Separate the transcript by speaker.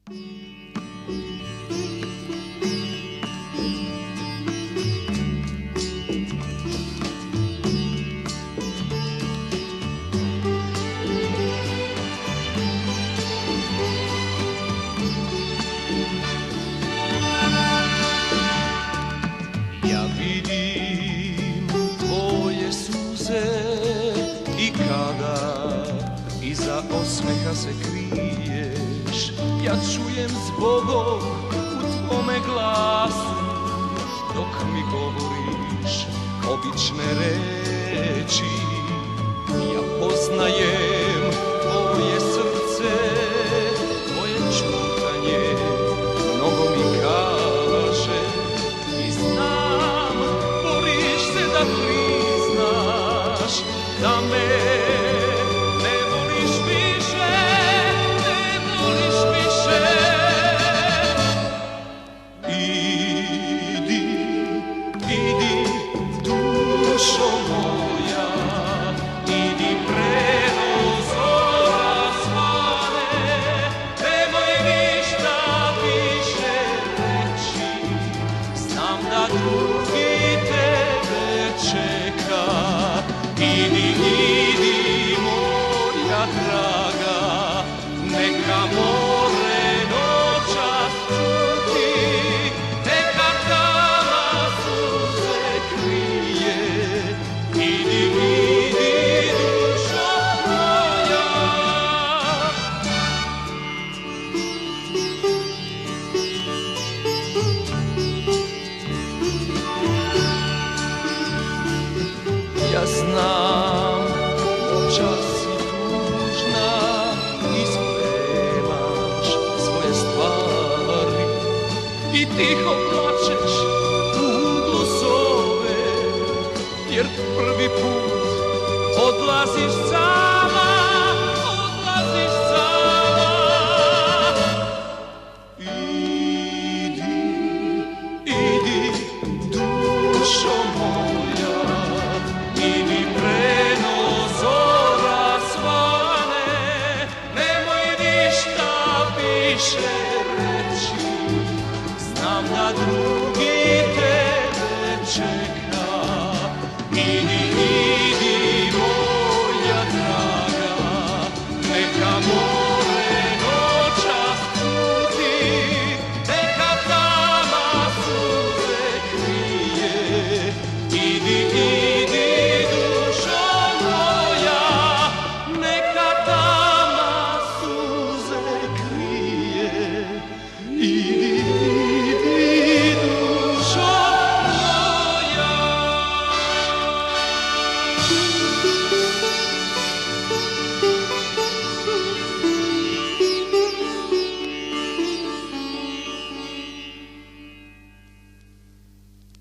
Speaker 1: I kada iza osmeha se kriješ, ja čujem zbogom u tvome glasu, dok mi govoriš obične reči. Ja poznajem tvoje srce, tvoje čutanje mnogo mi kaže. I znam, boriš se da priznaš da me ne voliš više, ne voliš više. Idi, idi, dušo moja, idi preko zora svane, nemoj ništa više reći, znam da drugi tebe čeka. Idi, idi, moja draga, neka more noćas čuti, neka tama suze krije. Idi, idi, dušo moja. Ja znam, noćas si tužna i spremaš svoje stvari i tiho plačeš u uglu sobe, jer prvi put odlaziš sama, odlaziš sama. Idi, idi, dušo moja, idi preno zora svane, nemoj ništa više